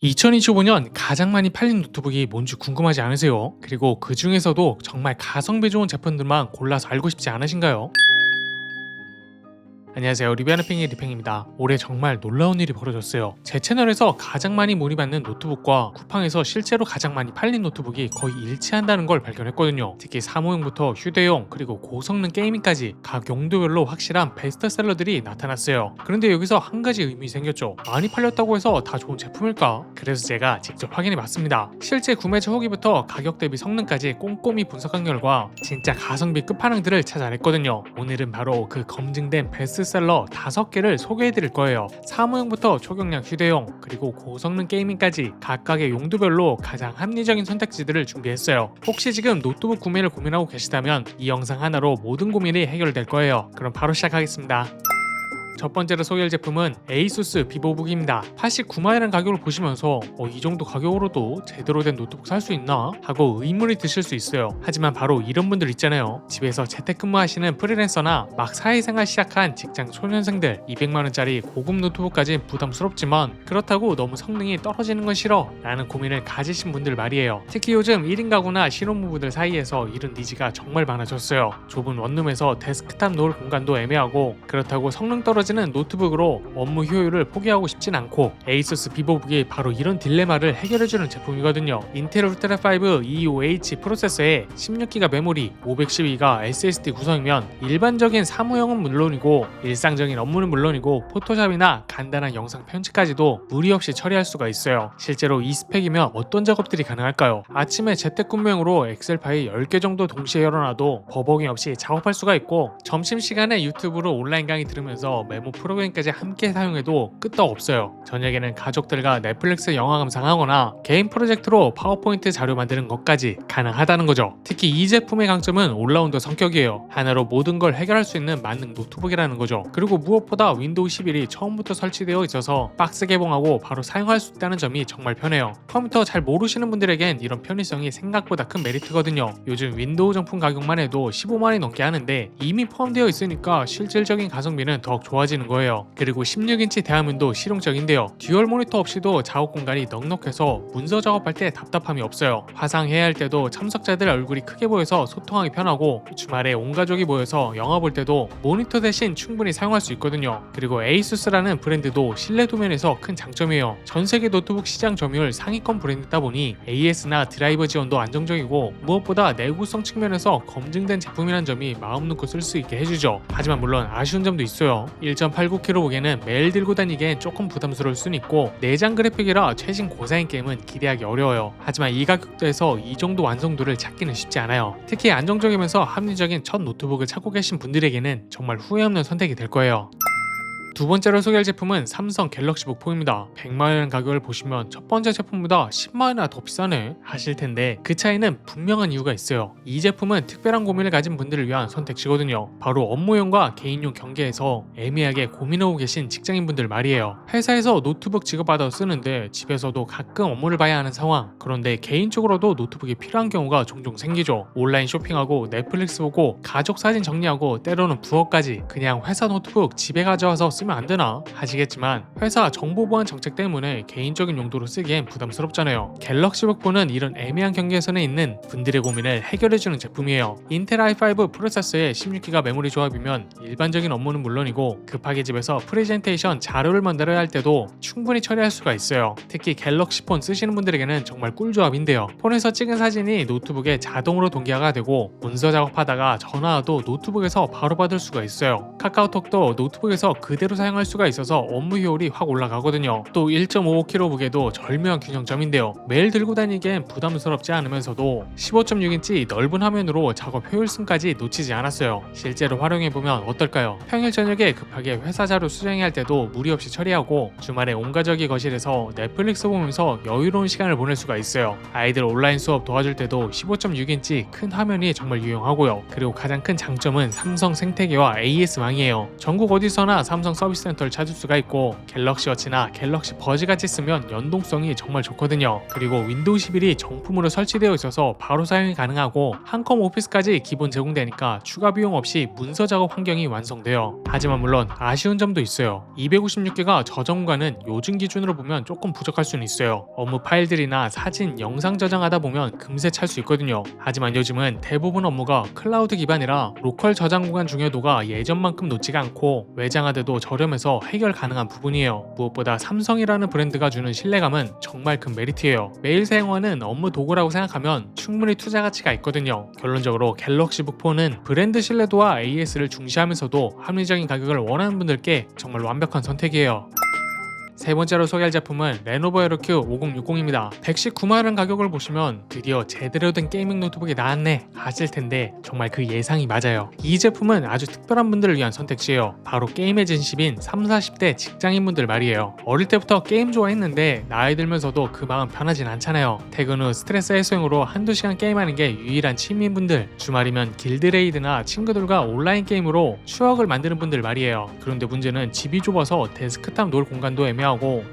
2025년 가장 많이 팔린 노트북이 뭔지 궁금하지 않으세요? 그리고 그 중에서도 정말 가성비 좋은 제품들만 골라서 알고 싶지 않으신가요? 안녕하세요. 리뷰하는 팽이 리팽입니다. 올해 정말 놀라운 일이 벌어졌어요. 제 채널에서 가장 많이 문의받는 노트북과 쿠팡에서 실제로 가장 많이 팔린 노트북이 거의 일치한다는 걸 발견했거든요. 특히 사무용부터 휴대용 그리고 고성능 게이밍까지 각 용도별로 확실한 베스트셀러들이 나타났어요. 그런데 여기서 한 가지 의문이 생겼죠. 많이 팔렸다고 해서 다 좋은 제품일까? 그래서 제가 직접 확인해봤습니다. 실제 구매자 후기부터 가격 대비 성능까지 꼼꼼히 분석한 결과 진짜 가성비 끝판왕들을 찾아냈거든요. 오늘은 바로 그 검증된 베스트셀러 5개를 소개해드릴 거예요. 사무용부터 초경량 휴대용 그리고 고성능 게이밍까지 각각의 용도별로 가장 합리적인 선택지들을 준비했어요. 혹시 지금 노트북 구매를 고민하고 계시다면 이 영상 하나로 모든 고민이 해결될 거예요. 그럼 바로 시작하겠습니다. 첫 번째로 소개할 제품은 에이수스 비보북입니다. 89만원이라는 가격을 보시면서 이 정도 가격으로도 제대로 된 노트북 살 수 있나? 하고 의문이 드실 수 있어요. 하지만 바로 이런 분들 있잖아요. 집에서 재택근무하시는 프리랜서나 막 사회생활 시작한 직장 초년생들 200만원짜리 고급 노트북까진 부담스럽지만 그렇다고 너무 성능이 떨어지는 건 싫어 라는 고민을 가지신 분들 말이에요. 특히 요즘 1인 가구나 신혼부부들 사이에서 이런 니즈가 정말 많아졌어요. 좁은 원룸에서 데스크탑 놓을 공간도 애매하고 그렇다고 성능 떨어지는 노트북으로 업무 효율을 포기하고 싶진 않고 에이수스 비보북이 바로 이런 딜레마를 해결해주는 제품이거든요. 인텔 울트라 5 EOH 프로세서에 16기가 메모리, 512가 SSD 구성이면 일반적인 사무용은 물론이고 일상적인 업무는 물론이고 포토샵이나 간단한 영상 편집까지도 무리 없이 처리할 수가 있어요. 실제로 이 스펙이면 어떤 작업들이 가능할까요? 아침에 재택근무용으로 엑셀 파일 10개 정도 동시에 열어놔도 버벅이 없이 작업할 수가 있고 점심시간에 유튜브로 온라인 강의 들으면서 메모 프로그램까지 함께 사용해도 끄떡 없어요. 저녁에는 가족들과 넷플릭스 영화 감상하거나 개인 프로젝트로 파워포인트 자료 만드는 것까지 가능하다는 거죠. 특히 이 제품의 강점은 올라운더 성격이에요. 하나로 모든 걸 해결할 수 있는 만능 노트북이라는 거죠. 그리고 무엇보다 윈도우 11이 처음부터 설치되어 있어서 박스 개봉하고 바로 사용할 수 있다는 점이 정말 편해요. 컴퓨터 잘 모르시는 분들에겐 이런 편의성이 생각보다 큰 메리트거든요. 요즘 윈도우 정품 가격만 해도 15만원이 넘게 하는데 이미 포함되어 있으니까 실질적인 가성비는 더욱 좋아지는 거예요. 그리고 16인치 대화면도 실용적인데요. 듀얼 모니터 없이도 작업 공간이 넉넉해서 문서 작업할 때 답답함이 없어요. 화상회의 할 때도 참석자들 얼굴이 크게 보여서 소통하기 편하고 주말에 온 가족이 모여서 영화 볼 때도 모니터 대신 충분히 사용할 수 있거든요. 그리고 에이수스라는 브랜드도 신뢰도 면에서 큰 장점이에요. 전세계 노트북 시장 점유율 상위권 브랜드다 보니 AS나 드라이버 지원도 안정적이고 무엇보다 내구성 측면에서 검증된 제품이라는 점이 마음 놓고 쓸 수 있게 해주죠. 하지만 물론 아쉬운 점도 있어요. 1.89kg 무게는 매일 들고 다니기엔 조금 부담스러울 수는 있고 내장 그래픽이라 최신 고사양 게임은 기대하기 어려워요. 하지만 이 가격대에서 이 정도 완성도를 찾기는 쉽지 않아요. 특히 안정적이면서 합리적인 첫 노트북을 찾고 계신 분들에게는 정말 후회 없는 선택이 될 거예요. 두 번째로 소개할 제품은 삼성 갤럭시북 4입니다. 100만원 가격을 보시면 첫 번째 제품보다 10만원이나 더 비싸네 하실 텐데 그 차이는 분명한 이유가 있어요. 이 제품은 특별한 고민을 가진 분들을 위한 선택지거든요. 바로 업무용과 개인용 경계에서 애매하게 고민하고 계신 직장인분들 말이에요. 회사에서 노트북 지급받아 쓰는데 집에서도 가끔 업무를 봐야 하는 상황. 그런데 개인적으로도 노트북이 필요한 경우가 종종 생기죠. 온라인 쇼핑하고 넷플릭스 보고 가족 사진 정리하고 때로는 부업까지 그냥 회사 노트북 집에 가져와서 쓰면 안 되나 하시겠지만 회사 정보보안 정책 때문에 개인적인 용도로 쓰기엔 부담스럽잖아요. 갤럭시북 4는 이런 애매한 경계선에 있는 분들의 고민을 해결해주는 제품이에요. 인텔 i5 프로세서의 16기가 메모리 조합이면 일반적인 업무는 물론이고 급하게 집에서 프레젠테이션 자료를 만들어야 할 때도 충분히 처리할 수가 있어요. 특히 갤럭시 폰 쓰시는 분들에게는 정말 꿀조합인데요. 폰에서 찍은 사진이 노트북에 자동으로 동기화가 되고 문서 작업하다가 전화 와도 노트북에서 바로 받을 수가 있어요. 카카오톡도 노트북에서 그대로 사용할 수가 있어서 업무 효율이 확 올라가거든요. 또 1.55kg 무게도 절묘한 균형점인데요. 매일 들고 다니기엔 부담스럽지 않으면서도 15.6인치 넓은 화면으로 작업 효율성까지 놓치지 않았어요. 실제로 활용해보면 어떨까요? 평일 저녁에 급하게 회사 자료 수정해야 할 때도 무리 없이 처리하고 주말에 온 가족이 거실에서 넷플릭스 보면서 여유로운 시간을 보낼 수가 있어요. 아이들 온라인 수업 도와줄 때도 15.6인치 큰 화면이 정말 유용하고요. 그리고 가장 큰 장점은 삼성 생태계와 AS망이에요. 전국 어디서나 삼성 서비스 센터를 찾을 수가 있고 갤럭시 워치나 갤럭시 버즈 같이 쓰면 연동성이 정말 좋거든요. 그리고 윈도우 11이 정품으로 설치되어 있어서 바로 사용이 가능하고 한컴 오피스까지 기본 제공되니까 추가 비용 없이 문서 작업 환경이 완성돼요. 하지만 물론 아쉬운 점도 있어요. 256기가 저장 공간은 요즘 기준으로 보면 조금 부족할 수는 있어요. 업무 파일들이나 사진, 영상 저장하다 보면 금세 찰 수 있거든요. 하지만 요즘은 대부분 업무가 클라우드 기반이라 로컬 저장 공간 중요도가 예전만큼 높지가 않고 외장하드도 저렴해서 해결 가능한 부분이에요. 무엇보다 삼성이라는 브랜드가 주는 신뢰감은 정말 큰 메리트예요. 매일 사용하는 업무 도구라고 생각하면 충분히 투자 가치가 있거든요. 결론적으로 갤럭시 북4는 브랜드 신뢰도와 AS를 중시하면서도 합리적인 가격을 원하는 분들께 정말 완벽한 선택이에요. 세 번째로 소개할 제품은 레노버 에로큐 5060입니다. 119만원 가격을 보시면 드디어 제대로 된 게이밍 노트북이 나왔네 하실 텐데 정말 그 예상이 맞아요. 이 제품은 아주 특별한 분들을 위한 선택지예요. 바로 게임의 진심인 30, 40대 직장인분들 말이에요. 어릴 때부터 게임 좋아했는데 나이 들면서도 그 마음 변하진 않잖아요. 퇴근 후 스트레스 해소용으로 한두 시간 게임하는 게 유일한 취미인분들, 주말이면 길드레이드나 친구들과 온라인 게임으로 추억을 만드는 분들 말이에요. 그런데 문제는 집이 좁아서 데스크탑 놓을 공간도 애매하고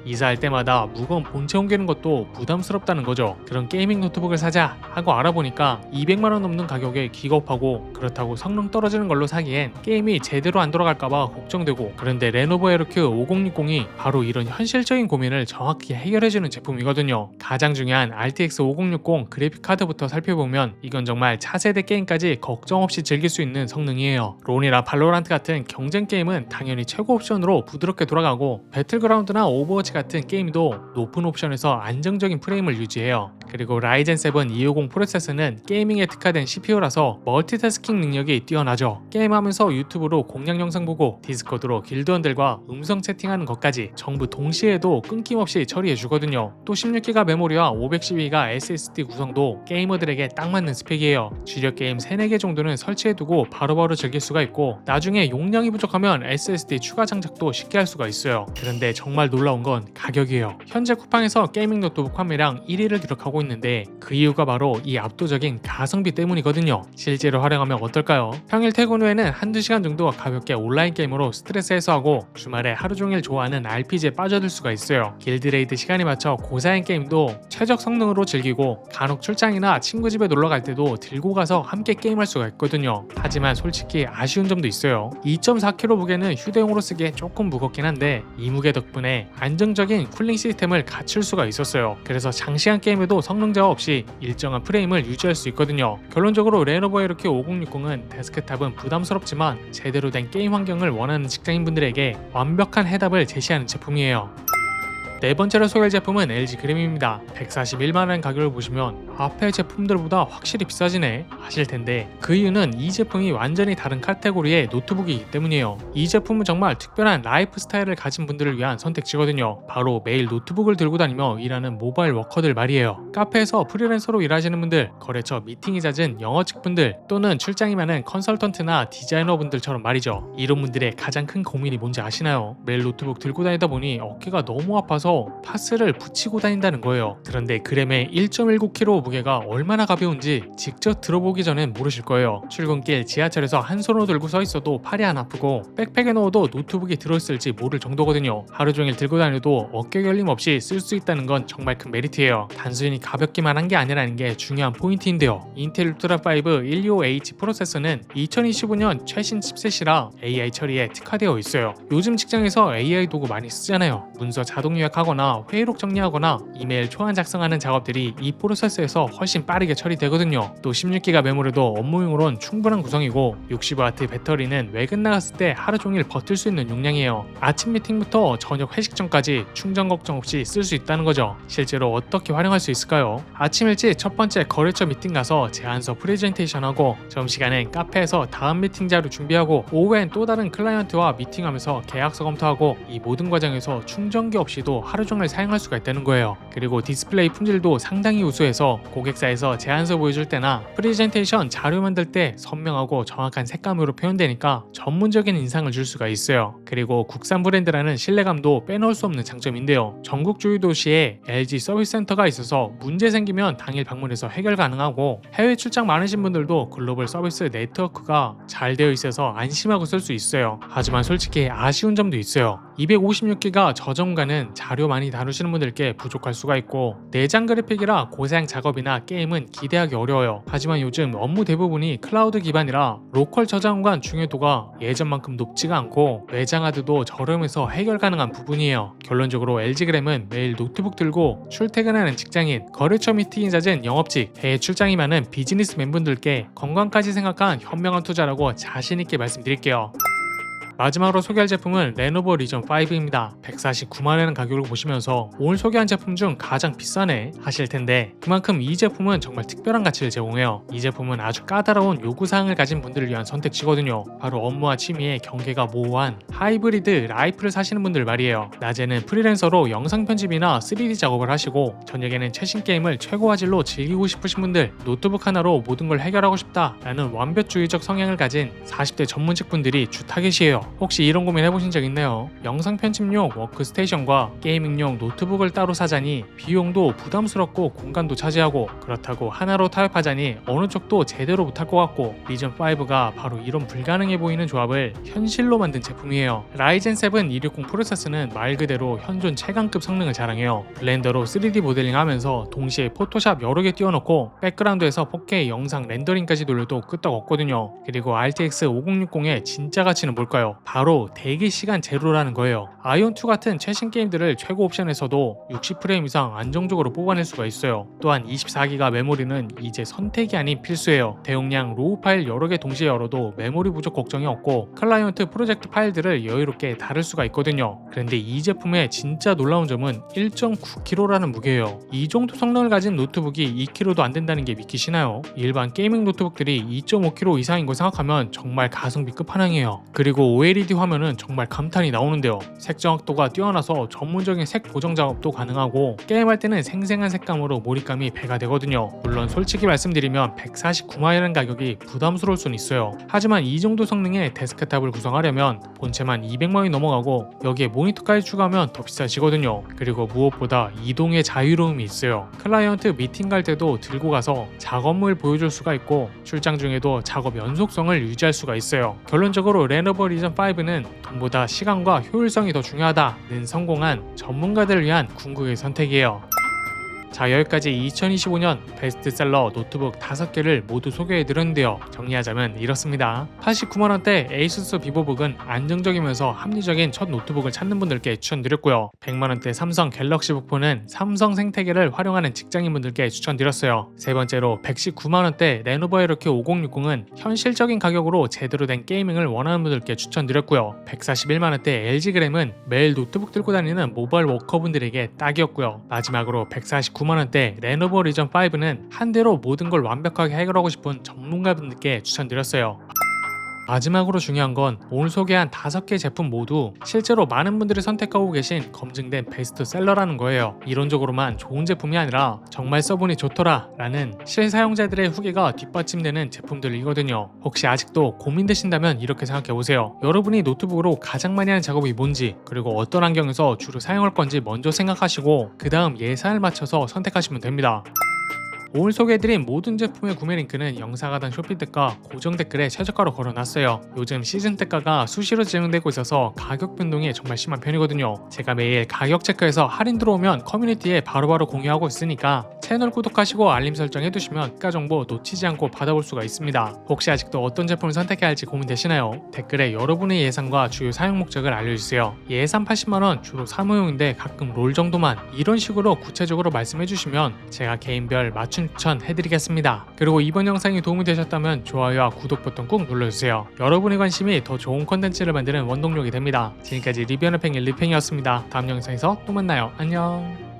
이사할 때마다 무거운 본체 옮기는 것도 부담스럽다는 거죠. 그런 게이밍 노트북을 사자 하고 알아보니까 200만원 넘는 가격에 기겁하고 그렇다고 성능 떨어지는 걸로 사기엔 게임이 제대로 안 돌아갈까봐 걱정되고, 그런데 레노버 에로큐 5060이 바로 이런 현실적인 고민을 정확히 해결해주는 제품이거든요. 가장 중요한 RTX 5060 그래픽 카드부터 살펴보면 이건 정말 차세대 게임까지 걱정 없이 즐길 수 있는 성능이에요. 론이나 발로란트 같은 경쟁 게임은 당연히 최고 옵션으로 부드럽게 돌아가고 배틀그라운드나 오버워치 같은 게임도 높은 옵션에서 안정적인 프레임을 유지해요. 그리고 라이젠 7 250 프로세서는 게이밍에 특화된 CPU라서 멀티태스킹 능력이 뛰어나죠. 게임하면서 유튜브로 공략 영상 보고 디스코드로 길드원들과 음성 채팅하는 것까지 전부 동시에도 끊김없이 처리해주거든요. 또 16기가 메모리와 512기가 SSD 구성도 게이머들에게 딱 맞는 스펙이에요. 주력 게임 3, 4개 정도는 설치해두고 바로바로 즐길 수가 있고 나중에 용량이 부족하면 SSD 추가 장착도 쉽게 할 수가 있어요. 그런데 정말 놀라운 건 가격이에요. 현재 쿠팡에서 게이밍 노트북 판매량 1위를 기록하고 있는데 그 이유가 바로 이 압도적인 가성비 때문이거든요. 실제로 활용하면 어떨까요? 평일 퇴근 후에는 한두 시간 정도 가볍게 온라인 게임으로 스트레스 해소하고 주말에 하루 종일 좋아하는 RPG에 빠져들 수가 있어요. 길드레이드 시간에 맞춰 고사양 게임도 최적 성능으로 즐기고 간혹 출장이나 친구 집에 놀러 갈 때도 들고 가서 함께 게임할 수가 있거든요. 하지만 솔직히 아쉬운 점도 있어요. 2.4kg 무게는 휴대용으로 쓰기에 조금 무겁긴 한데 이 무게 덕분에 안정적인 쿨링 시스템을 갖출 수가 있었어요. 그래서 장시간 게임에도 성능 저하 없이 일정한 프레임을 유지할 수 있거든요. 결론적으로 레노버 에로큐 5060은 데스크탑은 부담스럽지만 제대로 된 게임 환경을 원하는 직장인분들에게 완벽한 해답을 제시하는 제품이에요. 네 번째로 소개할 제품은 LG 그램입니다. 141만원 가격을 보시면 앞에 제품들보다 확실히 비싸지네 하실 텐데 그 이유는 이 제품이 완전히 다른 카테고리의 노트북이기 때문이에요. 이 제품은 정말 특별한 라이프 스타일을 가진 분들을 위한 선택지거든요. 바로 매일 노트북을 들고 다니며 일하는 모바일 워커들 말이에요. 카페에서 프리랜서로 일하시는 분들, 거래처 미팅이 잦은 영어직 분들, 또는 출장이 많은 컨설턴트나 디자이너 분들처럼 말이죠. 이런 분들의 가장 큰 고민이 뭔지 아시나요? 매일 노트북 들고 다니다 보니 어깨가 너무 아파서 파스를 붙이고 다닌다는 거예요. 그런데 그램의 1.19kg 무게가 얼마나 가벼운지 직접 들어보기 전엔 모르실 거예요. 출근길 지하철에서 한 손으로 들고 서 있어도 팔이 안 아프고 백팩에 넣어도 노트북이 들어있을지 모를 정도거든요. 하루 종일 들고 다녀도 어깨 결림 없이 쓸 수 있다는 건 정말 큰 메리트예요. 단순히 가볍기만 한 게 아니라는 게 중요한 포인트인데요. 인텔 울트라 5 125H 프로세서는 2025년 최신 칩셋이라 AI 처리에 특화되어 있어요. 요즘 직장에서 AI 도구 많이 쓰잖아요. 문서 자동 요약하거나 회의록 정리하거나 이메일 초안 작성하는 작업들이 이 프로세서에서 훨씬 빠르게 처리되거든요. 또 16기가 메모리도 업무용으론 충분한 구성이고 60W 배터리는 외근 나갔을 때 하루 종일 버틸 수 있는 용량이에요. 아침 미팅부터 저녁 회식 전까지 충전 걱정 없이 쓸 수 있다는 거죠. 실제로 어떻게 활용할 수 있을까요? 아침 일찍 첫 번째 거래처 미팅 가서 제안서 프레젠테이션하고 점심시간엔 카페에서 다음 미팅 자료 준비하고 오후엔 또 다른 클라이언트와 미팅하면서 계약서 검토하고 이 모든 과정에서 충전기 없이도 하루 종일 사용할 수가 있다는 거예요. 그리고 디스플레이 품질도 상당히 우수해서 고객사에서 제안서 보여줄 때나 프레젠테이션 자료 만들 때 선명하고 정확한 색감으로 표현되니까 전문적인 인상을 줄 수가 있어요. 그리고 국산 브랜드라는 신뢰감도 빼놓을 수 없는 장점인데요. 전국 주요 도시에 LG 서비스 센터가 있어서 문제 생기면 당일 방문해서 해결 가능하고, 해외 출장 많으신 분들도 글로벌 서비스 네트워크가 잘 되어 있어서 안심하고 쓸 수 있어요. 하지만 솔직히 아쉬운 점도 있어요. 256기가 저점가는 자료 많이 다루시는 분들께 부족할 수가 있고, 내장 그래픽이라 고사양 작업이나 게임은 기대하기 어려워요. 하지만 요즘 업무 대부분이 클라우드 기반이라 로컬 저장 공간 중요도가 예전만큼 높지가 않고 외장 하드도 저렴해서 해결 가능한 부분이에요. 결론적으로 LG그램은 매일 노트북 들고 출퇴근하는 직장인, 거래처 미팅이 잦은 영업직, 해외 출장이 많은 비즈니스맨 분들께 건강까지 생각한 현명한 투자라고 자신있게 말씀드릴게요. 마지막으로 소개할 제품은 레노버 리전 5입니다. 149만원이라는 가격을 보시면서 오늘 소개한 제품 중 가장 비싸네 하실 텐데, 그만큼 이 제품은 정말 특별한 가치를 제공해요. 이 제품은 아주 까다로운 요구사항을 가진 분들을 위한 선택지거든요. 바로 업무와 취미의 경계가 모호한 하이브리드 라이프를 사시는 분들 말이에요. 낮에는 프리랜서로 영상 편집이나 3D 작업을 하시고, 저녁에는 최신 게임을 최고 화질로 즐기고 싶으신 분들, 노트북 하나로 모든 걸 해결하고 싶다 라는 완벽주의적 성향을 가진 40대 전문직 분들이 주 타겟이에요. 혹시 이런 고민 해보신 적 있나요? 영상 편집용 워크스테이션과 게이밍용 노트북을 따로 사자니 비용도 부담스럽고 공간도 차지하고, 그렇다고 하나로 타협하자니 어느 쪽도 제대로 못할 것 같고, 리전5가 바로 이런 불가능해 보이는 조합을 현실로 만든 제품이에요. 라이젠 7 260 프로세서는 말 그대로 현존 최강급 성능을 자랑해요. 블렌더로 3D 모델링 하면서 동시에 포토샵 여러 개 띄워놓고 백그라운드에서 4K 영상 렌더링까지 돌려도 끄떡 없거든요. 그리고 RTX 5060의 진짜 가치는 뭘까요? 바로 대기 시간 제로라는 거예요. 아이온2 같은 최신 게임들을 최고 옵션에서도 60프레임 이상 안정적으로 뽑아낼 수가 있어요. 또한 24기가 메모리는 이제 선택이 아닌 필수예요. 대용량 로우 파일 여러 개 동시에 열어도 메모리 부족 걱정이 없고, 클라이언트 프로젝트 파일들을 여유롭게 다룰 수가 있거든요. 그런데 이 제품의 진짜 놀라운 점은 1.9kg라는 무게예요. 이 정도 성능을 가진 노트북이 2kg도 안 된다는 게 믿기시나요? 일반 게이밍 노트북들이 2.5kg 이상인 거 생각하면 정말 가성비 끝판왕이에요. 그리고 OLED 화면은 정말 감탄이 나오는데요. 색 정확도가 뛰어나서 전문적인 색 보정 작업도 가능하고, 게임할 때는 생생한 색감으로 몰입감이 배가 되거든요. 물론 솔직히 말씀드리면 149만원이라는 가격이 부담스러울 수는 있어요. 하지만 이 정도 성능의 데스크탑을 구성하려면 본체만 200만원이 넘어가고, 여기에 모니터까지 추가하면 더 비싸지거든요. 그리고 무엇보다 이동의 자유로움이 있어요. 클라이언트 미팅 갈 때도 들고 가서 작업물 보여줄 수가 있고, 출장 중에도 작업 연속성을 유지할 수가 있어요. 결론적으로 레노버 리전 5는 돈보다 시간과 효율성이 더 중요하다는 성공한 전문가들을 위한 궁극의 선택이에요. 자, 여기까지 2025년 베스트셀러 노트북 5개를 모두 소개해드렸는데요. 정리하자면 이렇습니다. 89만원대 에이수스 비보북은 안정적이면서 합리적인 첫 노트북을 찾는 분들께 추천드렸고요. 100만원대 삼성 갤럭시 북4는 삼성 생태계를 활용하는 직장인분들께 추천드렸어요. 세 번째로 119만원대 레노버 에르큐 5060은 현실적인 가격으로 제대로 된 게이밍을 원하는 분들께 추천드렸고요. 141만원대 LG그램은 매일 노트북 들고 다니는 모바일 워커분들에게 딱이었고요. 마지막으로 149만원대 레노버 리전 5는 한 대로 모든 걸 완벽하게 해결하고 싶은 전문가분들께 추천드렸어요. 마지막으로 중요한 건 오늘 소개한 5개 제품 모두 실제로 많은 분들이 선택하고 계신 검증된 베스트셀러라는 거예요. 이론적으로만 좋은 제품이 아니라 정말 써보니 좋더라 라는 실사용자들의 후기가 뒷받침되는 제품들이거든요. 혹시 아직도 고민되신다면 이렇게 생각해보세요. 여러분이 노트북으로 가장 많이 하는 작업이 뭔지, 그리고 어떤 환경에서 주로 사용할 건지 먼저 생각하시고 그 다음 예산을 맞춰서 선택하시면 됩니다. 오늘 소개해드린 모든 제품의 구매 링크는 영상 하단 쇼핑대가 고정 댓글에 최저가로 걸어놨어요. 요즘 시즌대가가 수시로 진행되고 있어서 가격 변동이 정말 심한 편이거든요. 제가 매일 가격 체크해서 할인 들어오면 커뮤니티에 바로바로 공유하고 있으니까 채널 구독하시고 알림 설정 해두시면 특가 정보 놓치지 않고 받아볼 수가 있습니다. 혹시 아직도 어떤 제품을 선택해야 할지 고민되시나요? 댓글에 여러분의 예상과 주요 사용 목적을 알려주세요. 예산 80만원 주로 사무용인데 가끔 롤 정도만, 이런 식으로 구체적으로 말씀해주시면 제가 개인별 맞춤 추천 해드리겠습니다. 그리고 이번 영상이 도움이 되셨다면 좋아요와 구독 버튼 꾹 눌러주세요. 여러분의 관심이 더 좋은 컨텐츠를 만드는 원동력이 됩니다. 지금까지 리뷰하는 팽이 리팽이었습니다. 다음 영상에서 또 만나요. 안녕.